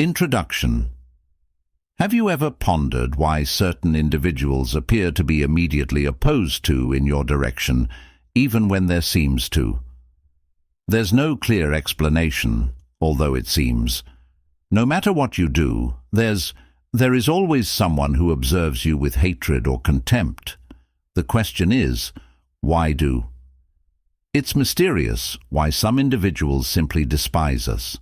Introduction. Have you ever pondered why certain individuals appear to be immediately opposed to in your direction, even when there seems to? There's no clear explanation, although it seems. No matter what you do, there is always someone who observes you with hatred or contempt. The question is, why do? It's mysterious why some individuals simply despise us.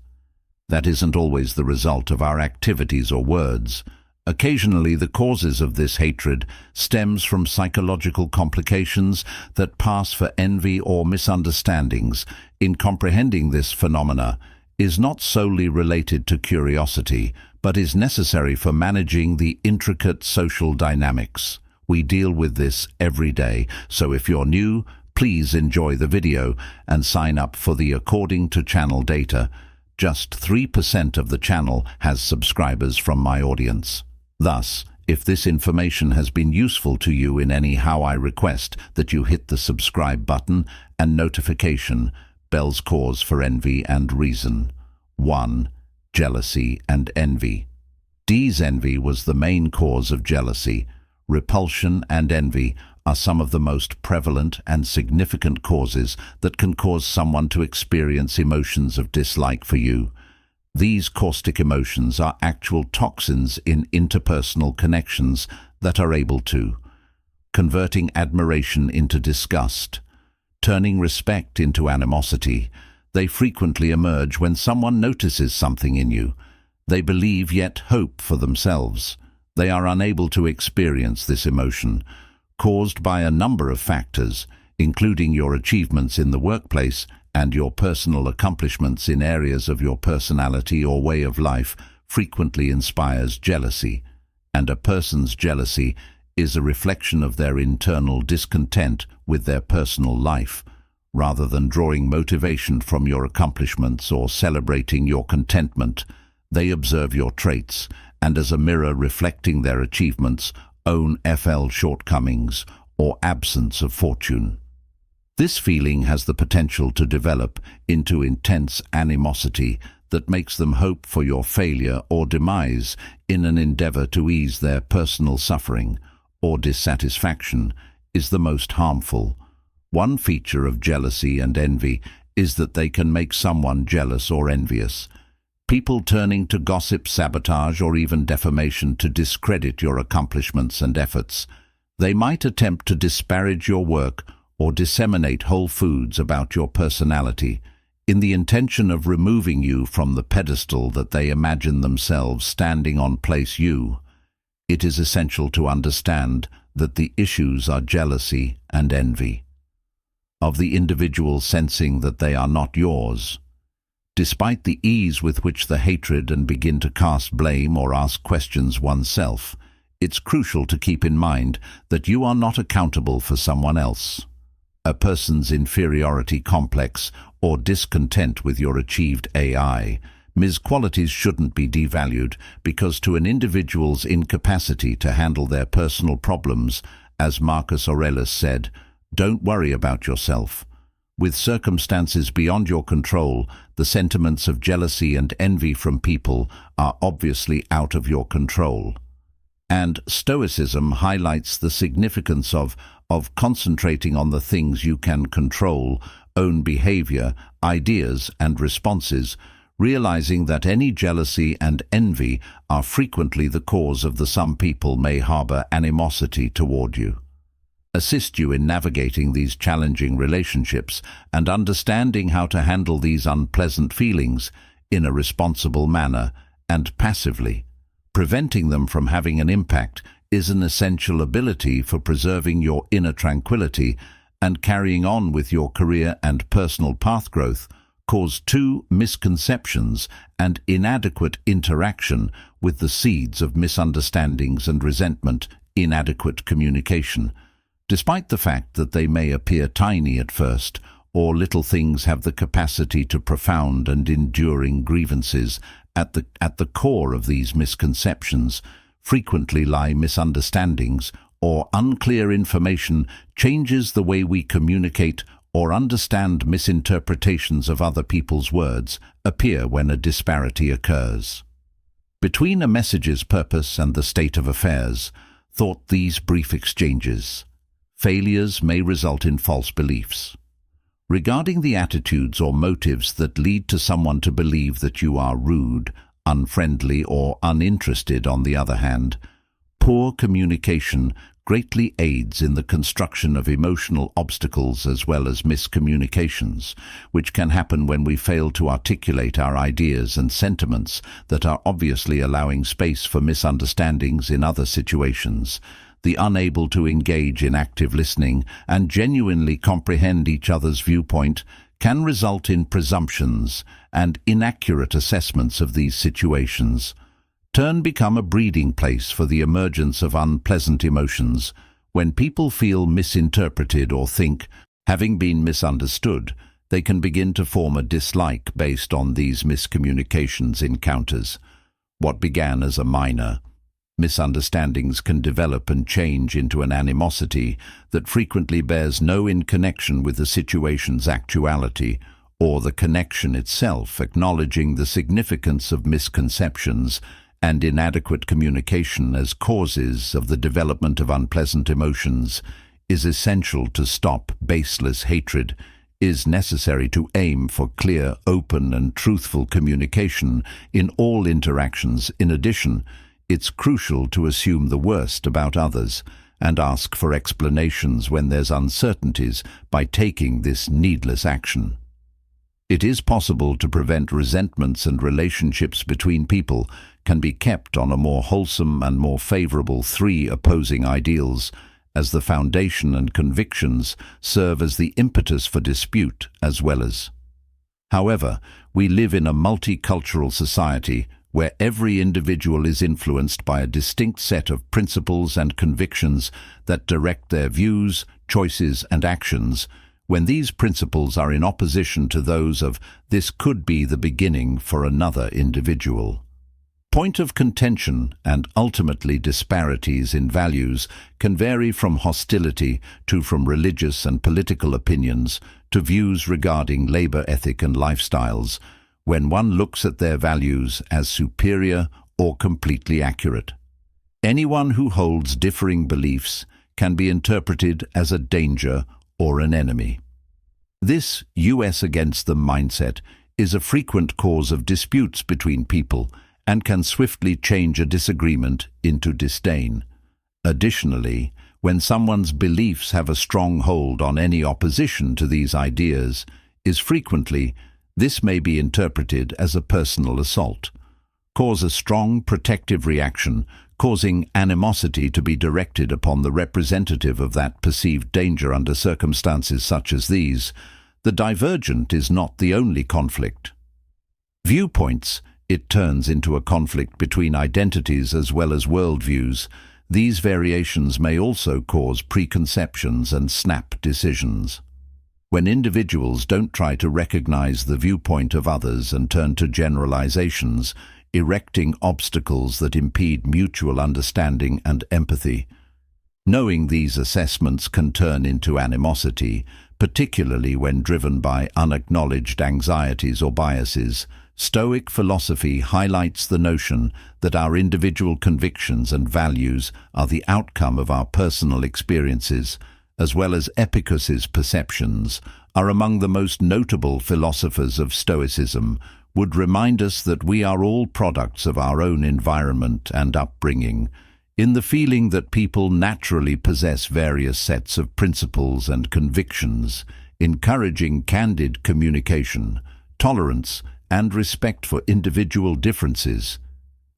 That isn't always the result of our activities or words. Occasionally, the causes of this hatred stems from psychological complications that pass for envy or misunderstandings. In comprehending this phenomena is not solely related to curiosity, but is necessary for managing the intricate social dynamics. We deal with this every day, so if you're new, please enjoy the video and sign up for the According to Channel data. Just 3% of the channel has subscribers from my audience. Thus, if this information has been useful to you in any how, I request that you hit the subscribe button and notification bell's cause for envy and reason. 1. Jealousy and envy. D's envy was the main cause of jealousy. Repulsion and envy are some of the most prevalent and significant causes that can cause someone to experience emotions of dislike for you. These caustic emotions are actual toxins in interpersonal connections that are able to converting admiration into disgust, turning respect into animosity. They frequently emerge when someone notices something in you they believe yet hope for themselves. They are unable to experience this emotion, caused by a number of factors, including your achievements in the workplace and your personal accomplishments in areas of your personality or way of life, frequently inspires jealousy. And a person's jealousy is a reflection of their internal discontent with their personal life. Rather than drawing motivation from your accomplishments or celebrating your contentment, they observe your traits, and as a mirror reflecting their achievements, own shortcomings or absence of fortune. This feeling has the potential to develop into intense animosity that makes them hope for your failure or demise in an endeavor to ease their personal suffering or dissatisfaction is the most harmful. One feature of jealousy and envy is that they can make someone jealous or envious. People turning to gossip, sabotage, or even defamation to discredit your accomplishments and efforts. They might attempt to disparage your work or disseminate whole foods about your personality, in the intention of removing you from the pedestal that they imagine themselves standing on. Place you. It is essential to understand that the issues are jealousy and envy, of the individual sensing that they are not yours. Despite the ease with which the hatred and begin to cast blame or ask questions oneself, it's crucial to keep in mind that you are not accountable for someone else. A person's inferiority complex or discontent with your achieved qualities shouldn't be devalued, because to an individual's incapacity to handle their personal problems, as Marcus Aurelius said, don't worry about yourself. With circumstances beyond your control, the sentiments of jealousy and envy from people are obviously out of your control. And Stoicism highlights the significance of concentrating on the things you can control, own behavior, ideas, and responses, realizing that any jealousy and envy are frequently the cause of some people may harbor animosity toward you. Assist you in navigating these challenging relationships and understanding how to handle these unpleasant feelings in a responsible manner and passively. Preventing them from having an impact is an essential ability for preserving your inner tranquility and carrying on with your career and personal path growth. Cause 2. Misconceptions and inadequate interaction with the seeds of misunderstandings and resentment. Inadequate communication. Despite the fact that they may appear tiny at first, or little things have the capacity to profound and enduring grievances, at the core of these misconceptions frequently lie misunderstandings or unclear information. Changes the way we communicate or understand. Misinterpretations of other people's words appear when a disparity occurs. Between a message's purpose and the state of affairs, thought these brief exchanges. Failures may result in false beliefs. Regarding the attitudes or motives that lead to someone to believe that you are rude, unfriendly, or uninterested, on the other hand, poor communication greatly aids in the construction of emotional obstacles as well as miscommunications, which can happen when we fail to articulate our ideas and sentiments that are obviously allowing space for misunderstandings in other situations. The unable to engage in active listening and genuinely comprehend each other's viewpoint can result in presumptions and inaccurate assessments of these situations. Become a breeding place for the emergence of unpleasant emotions. When people feel misinterpreted or think, having been misunderstood, they can begin to form a dislike based on these miscommunications encounters. What began as a minor misunderstandings can develop and change into an animosity that frequently bears no connection with the situation's actuality or the connection itself. Acknowledging the significance of misconceptions and inadequate communication as causes of the development of unpleasant emotions is essential to stop baseless hatred. Is necessary to aim for clear, open, and truthful communication in all interactions. In addition, it's crucial to assume the worst about others and ask for explanations when there's uncertainties by taking this needless action. It is possible to prevent resentments, and relationships between people can be kept on a more wholesome and more favorable. Three opposing ideals as the foundation and convictions serve as the impetus for dispute as well as. However, we live in a multicultural society where every individual is influenced by a distinct set of principles and convictions that direct their views, choices, and actions. When these principles are in opposition to those of this could be the beginning for another individual. Point of contention and ultimately disparities in values can vary from hostility to from religious and political opinions to views regarding labor ethic and lifestyles, when one looks at their values as superior or completely accurate. Anyone who holds differing beliefs can be interpreted as a danger or an enemy. This US against them mindset is a frequent cause of disputes between people and can swiftly change a disagreement into disdain. Additionally, when someone's beliefs have a strong hold on any opposition to these ideas, this may be interpreted as a personal assault, cause a strong protective reaction, causing animosity to be directed upon the representative of that perceived danger. Under circumstances such as these, the divergent is not the only conflict. Viewpoints, it turns into a conflict between identities as well as worldviews. These variations may also cause preconceptions and snap decisions. When individuals don't try to recognize the viewpoint of others and turn to generalizations, erecting obstacles that impede mutual understanding and empathy. Knowing these assessments can turn into animosity, particularly when driven by unacknowledged anxieties or biases. Stoic philosophy highlights the notion that our individual convictions and values are the outcome of our personal experiences, as well as Epicurus's perceptions, are among the most notable philosophers of Stoicism, would remind us that we are all products of our own environment and upbringing, in the feeling that people naturally possess various sets of principles and convictions. Encouraging candid communication, tolerance, and respect for individual differences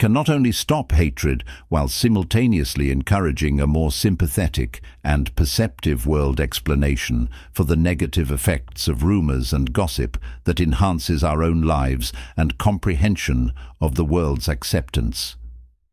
can not only stop hatred while simultaneously encouraging a more sympathetic and perceptive world explanation for the negative effects of rumors and gossip that enhances our own lives and comprehension of the world's acceptance.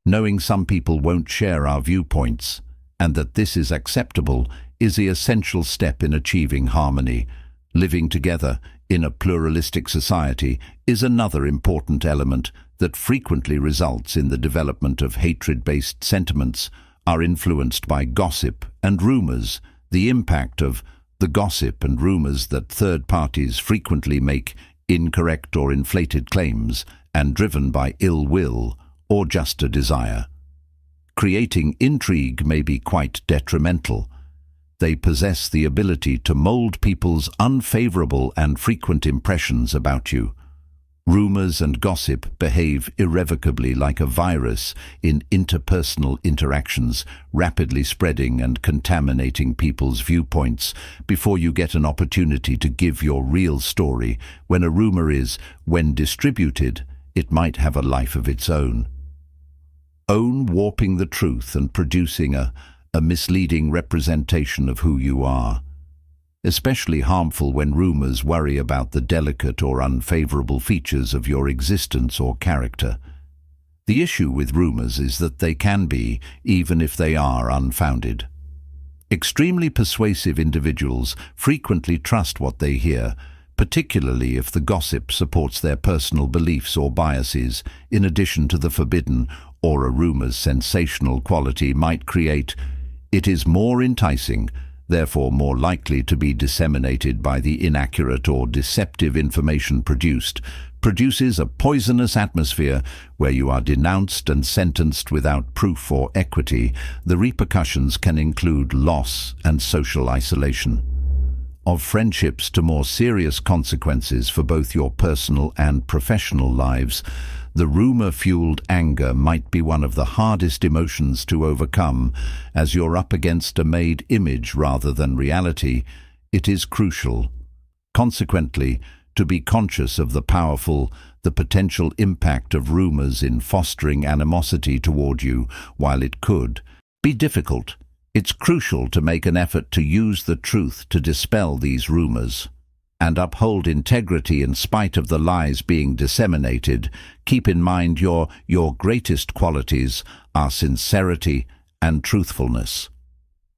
Knowing some people won't share our viewpoints, and that this is acceptable, is the essential step in achieving harmony. Living together in a pluralistic society is another important element that frequently results in the development of hatred-based sentiments, are influenced by gossip and rumors. The impact of the gossip and rumors that third parties frequently make incorrect or inflated claims, and driven by ill will or just a desire. Creating intrigue may be quite detrimental. They possess the ability to mold people's unfavorable and frequent impressions about you. Rumors and gossip behave irrevocably like a virus in interpersonal interactions, rapidly spreading and contaminating people's viewpoints before you get an opportunity to give your real story. When a rumor is, when distributed, it might have a life of its own. Warping the truth and producing a misleading representation of who you are. Especially harmful when rumors worry about the delicate or unfavorable features of your existence or character. The issue with rumors is that they can be, even if they are unfounded. Extremely persuasive individuals frequently trust what they hear, particularly if the gossip supports their personal beliefs or biases, in addition to the forbidden or a rumor's sensational quality might create. It is more enticing, therefore more likely to be disseminated by the inaccurate or deceptive information produces a poisonous atmosphere where you are denounced and sentenced without proof or equity. The repercussions can include loss and social isolation. Of friendships to more serious consequences for both your personal and professional lives, the rumor-fueled anger might be one of the hardest emotions to overcome. As you're up against a made image rather than reality, it is crucial, consequently, to be conscious of the potential impact of rumors in fostering animosity toward you. While it could be difficult, it's crucial to make an effort to use the truth to dispel these rumors and uphold integrity in spite of the lies being disseminated. Keep in mind your greatest qualities are sincerity and truthfulness.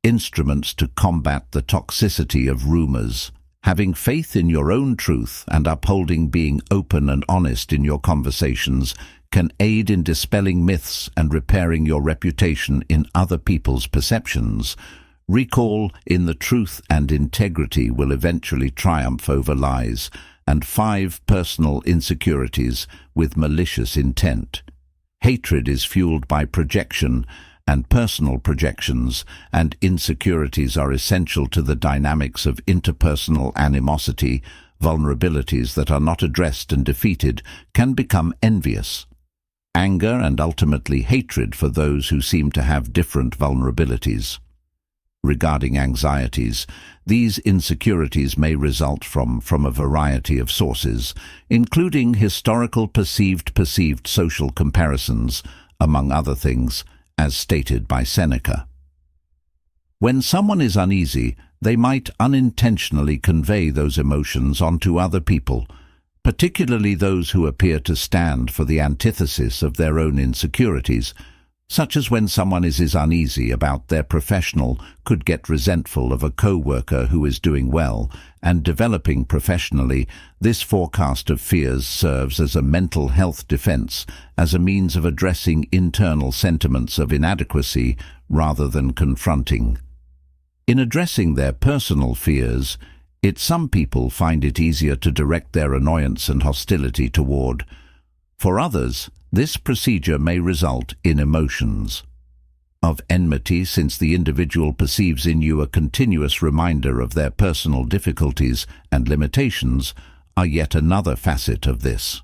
Instruments to combat the toxicity of rumors. Having faith in your own truth and upholding being open and honest in your conversations can aid in dispelling myths and repairing your reputation in other people's perceptions. Recall in the truth and integrity will eventually triumph over lies. And 5 personal insecurities with malicious intent. Hatred is fueled by projection and personal projections, and insecurities are essential to the dynamics of interpersonal animosity. Vulnerabilities that are not addressed and defeated can become envious. Anger and ultimately hatred for those who seem to have different vulnerabilities. Regarding anxieties, these insecurities may result from a variety of sources, including historical perceived social comparisons, among other things, as stated by Seneca. When someone is uneasy, they might unintentionally convey those emotions onto other people, particularly those who appear to stand for the antithesis of their own insecurities, such as when someone is uneasy about their professional could get resentful of a co-worker who is doing well and developing professionally. This forecast of fears serves as a mental health defense, as a means of addressing internal sentiments of inadequacy rather than confronting. In addressing their personal fears, some people find it easier to direct their annoyance and hostility toward. For others, this procedure may result in emotions of enmity, since the individual perceives in you a continuous reminder of their personal difficulties and limitations. Are yet another facet of this.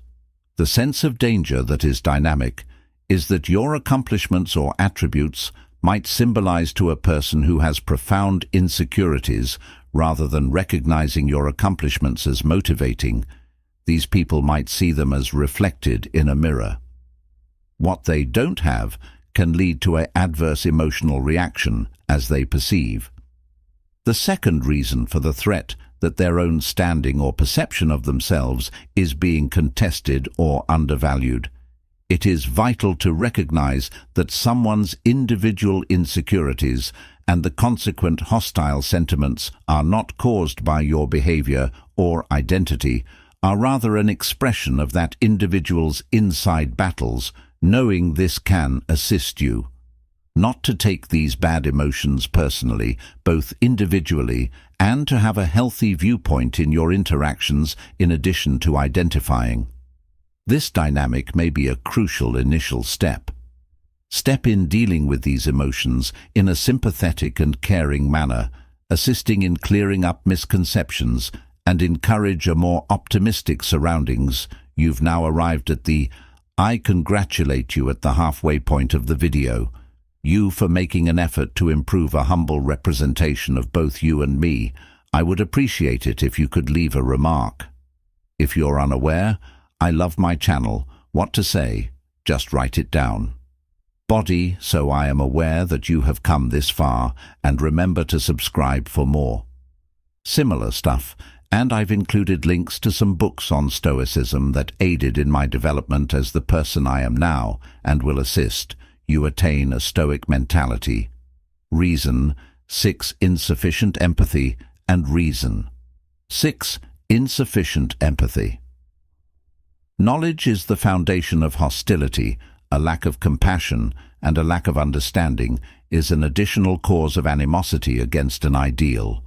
The sense of danger that is dynamic is that your accomplishments or attributes might symbolize to a person who has profound insecurities. Rather than recognizing your accomplishments as motivating, these people might see them as reflected in a mirror. What they don't have can lead to an adverse emotional reaction as they perceive. The second reason for the threat that their own standing or perception of themselves is being contested or undervalued. It is vital to recognize that someone's individual insecurities and the consequent hostile sentiments are not caused by your behavior or identity, are rather an expression of that individual's inside battles. Knowing this can assist you not to take these bad emotions personally, both individually, and to have a healthy viewpoint in your interactions in addition to identifying This dynamic may be a crucial initial step. Step in dealing with these emotions in a sympathetic and caring manner, assisting in clearing up misconceptions and encourage a more optimistic surroundings. You've now arrived at the "I congratulate you" at the halfway point of the video. You for making an effort to improve a humble representation of both you and me. I would appreciate it if you could leave a remark. If you're unaware, I love my channel. What to say? Just write it down. Body, so I am aware that you have come this far, and remember to subscribe for more similar stuff. And I've included links to some books on Stoicism that aided in my development as the person I am now and will assist you attain a Stoic mentality. Reason 6. Insufficient empathy and reason. 6. Insufficient empathy. Knowledge is the foundation of hostility. A lack of compassion and a lack of understanding is an additional cause of animosity against an ideal.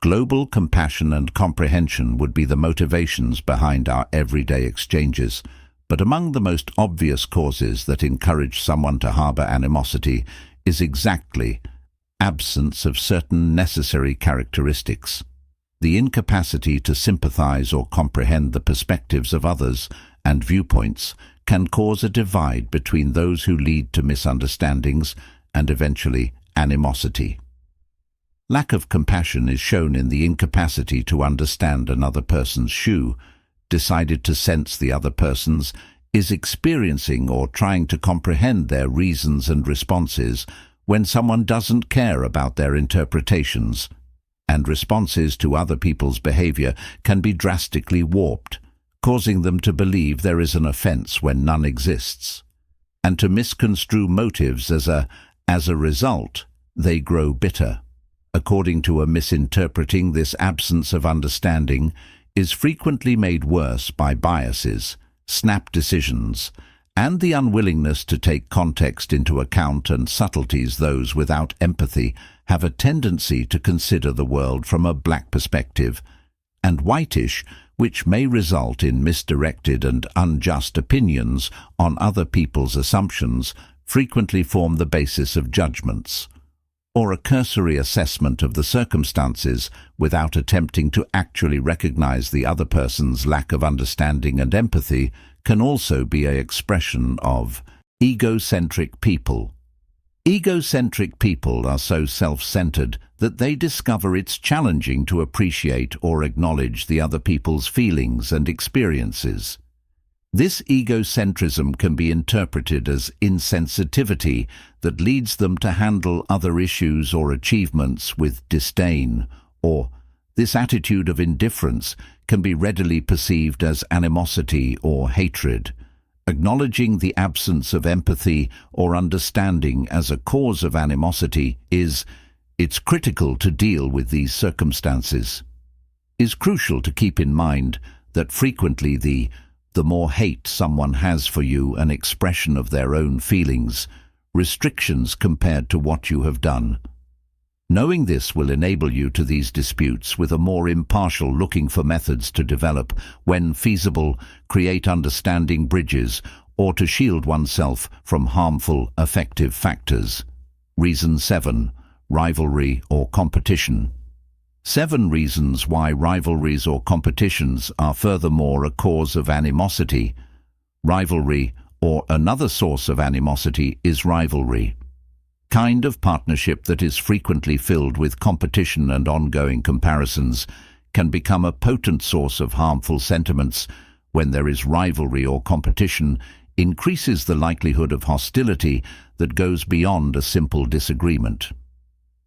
Global compassion and comprehension would be the motivations behind our everyday exchanges, but among the most obvious causes that encourage someone to harbor animosity is exactly absence of certain necessary characteristics. The incapacity to sympathize or comprehend the perspectives of others and viewpoints can cause a divide between those who lead to misunderstandings and eventually animosity. Lack of compassion is shown in the incapacity to understand another person's shoe, decided to sense the other person's, is experiencing or trying to comprehend their reasons and responses when someone doesn't care about their interpretations, and responses to other people's behavior can be drastically warped, causing them to believe there is an offense when none exists, and to misconstrue motives as a result, they grow bitter. According to a misinterpreting, this absence of understanding is frequently made worse by biases, snap decisions, and the unwillingness to take context into account and subtleties. Those without empathy have a tendency to consider the world from a black perspective, and whitish, which may result in misdirected and unjust opinions on other people's assumptions, frequently form the basis of judgments, or a cursory assessment of the circumstances without attempting to actually recognize the other person's lack of understanding and empathy can also be an expression of egocentric people. Egocentric people are so self-centered that they discover it's challenging to appreciate or acknowledge the other people's feelings and experiences. This egocentrism can be interpreted as insensitivity that leads them to handle other issues or achievements with disdain, or this attitude of indifference can be readily perceived as animosity or hatred. Acknowledging the absence of empathy or understanding as a cause of animosity it's critical to deal with these circumstances. It's crucial to keep in mind that frequently the more hate someone has for you an expression of their own feelings, restrictions compared to what you have done. Knowing this will enable you to these disputes with a more impartial looking for methods to develop, when feasible, create understanding bridges, or to shield oneself from harmful, affective factors. Reason 7. Rivalry or competition. 7 reasons why rivalries or competitions are furthermore a cause of animosity. Rivalry, or another source of animosity, is rivalry. Kind of partnership that is frequently filled with competition and ongoing comparisons can become a potent source of harmful sentiments. When there is rivalry or competition, increases the likelihood of hostility that goes beyond a simple disagreement.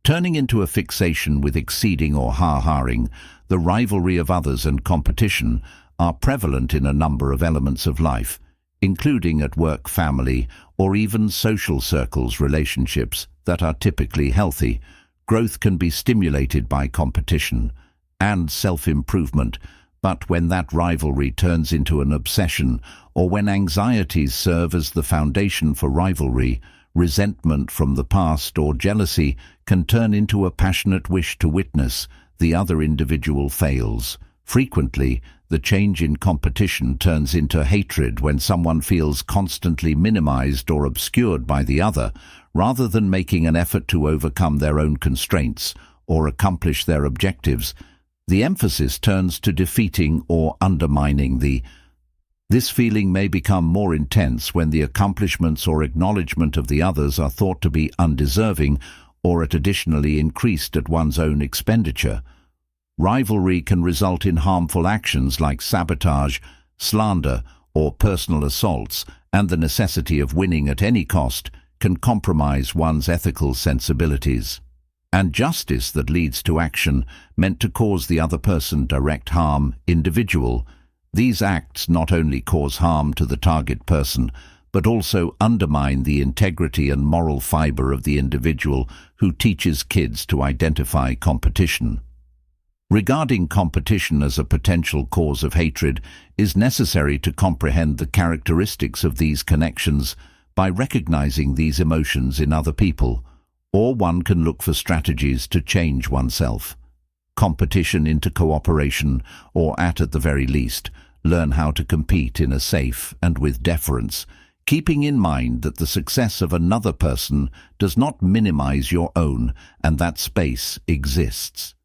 Turning into a fixation with exceeding or ha-haring, the rivalry of others and competition are prevalent in a number of elements of life, including at work, family, or even social circles. Relationships that are typically healthy. Growth can be stimulated by competition and self-improvement, but when that rivalry turns into an obsession, or when anxieties serve as the foundation for rivalry, resentment from the past or jealousy can turn into a passionate wish to witness the other individual fails. Frequently, the change in competition turns into hatred when someone feels constantly minimized or obscured by the other, rather than making an effort to overcome their own constraints or accomplish their objectives. The emphasis turns to defeating or undermining This feeling may become more intense when the accomplishments or acknowledgement of the others are thought to be undeserving or additionally increased at one's own expenditure. Rivalry can result in harmful actions like sabotage, slander, or personal assaults, and the necessity of winning at any cost can compromise one's ethical sensibilities. And justice that leads to action meant to cause the other person direct harm, individual. These acts not only cause harm to the target person, but also undermine the integrity and moral fiber of the individual who teaches kids to identify competition. Regarding competition as a potential cause of hatred, is necessary to comprehend the characteristics of these connections by recognizing these emotions in other people, or one can look for strategies to change oneself. Competition into cooperation, or at the very least, learn how to compete in a safe and with deference, keeping in mind that the success of another person does not minimize your own and that space exists.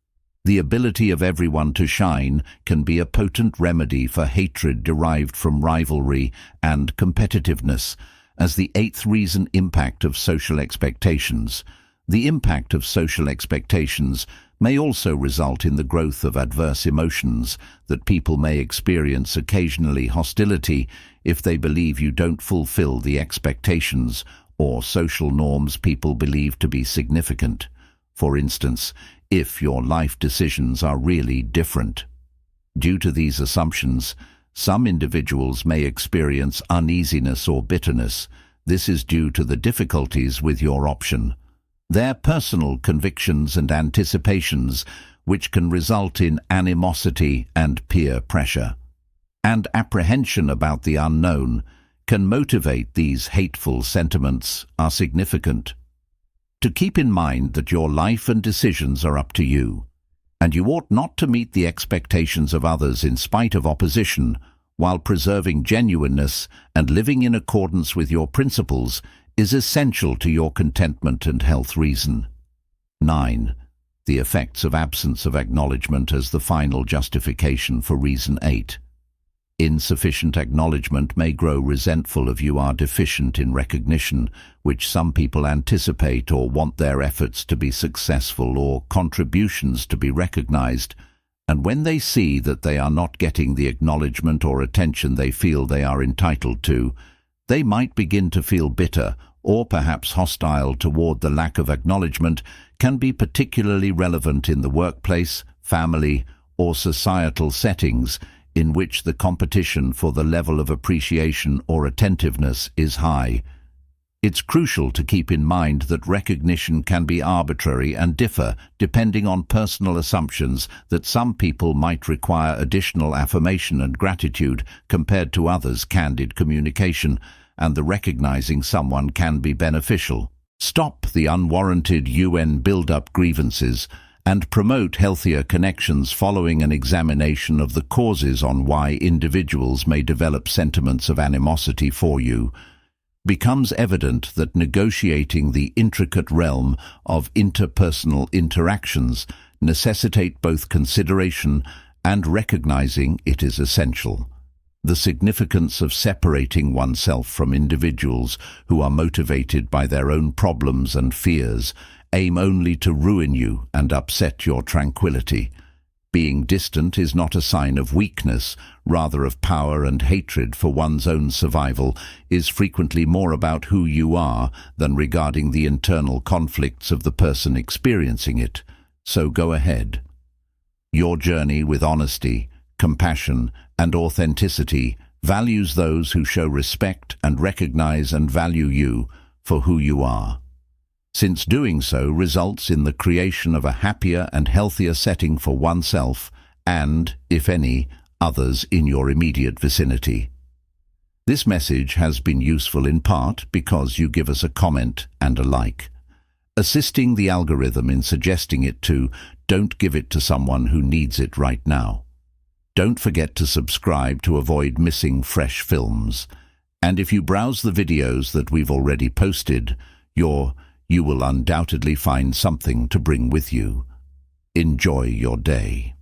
The ability of everyone to shine can be a potent remedy for hatred derived from rivalry and competitiveness. As the eighth reason, impact of social expectations. The impact of social expectations may also result in the growth of adverse emotions, that people may experience occasionally hostility if they believe you don't fulfill the expectations or social norms people believe to be significant. For instance, if your life decisions are really different. Due to these assumptions, some individuals may experience uneasiness or bitterness. This is due to the difficulties with your option. Their personal convictions and anticipations, which can result in animosity and peer pressure. And apprehension about the unknown can motivate these hateful sentiments are significant. To keep in mind that your life and decisions are up to you, and you ought not to meet the expectations of others in spite of opposition, while preserving genuineness and living in accordance with your principles is essential to your contentment and health. Reason 9. The effects of absence of acknowledgement as the final justification for reason 8. Insufficient acknowledgement may grow resentful if you are deficient in recognition, which some people anticipate or want their efforts to be successful or contributions to be recognized, and when they see that they are not getting the acknowledgement or attention they feel they are entitled to, they might begin to feel bitter or perhaps hostile toward the lack of acknowledgement. Can be particularly relevant in the workplace, family, or societal settings in which the competition for the level of appreciation or attentiveness is high. It's crucial to keep in mind that recognition can be arbitrary and differ depending on personal assumptions, that some people might require additional affirmation and gratitude compared to others. Candid communication and the recognizing someone can be beneficial. Stop the unwarranted UN build-up grievances and promote healthier connections following an examination of the causes on why individuals may develop sentiments of animosity for you. Becomes evident that negotiating the intricate realm of interpersonal interactions necessitate both consideration and recognizing it is essential. The significance of separating oneself from individuals who are motivated by their own problems and fears aim only to ruin you and upset your tranquility. Being distant is not a sign of weakness, rather of power, and hatred for one's own survival is frequently more about who you are than regarding the internal conflicts of the person experiencing it. So go ahead. Your journey with honesty, compassion, and authenticity values those who show respect and recognize and value you for who you are, since doing so results in the creation of a happier and healthier setting for oneself and, if any, others in your immediate vicinity. This message has been useful in part because you give us a comment and a like, assisting the algorithm in suggesting it to. Don't give it to someone who needs it right now. Don't forget to subscribe to avoid missing fresh films. And if you browse the videos that we've already posted, you will undoubtedly find something to bring with you. Enjoy your day.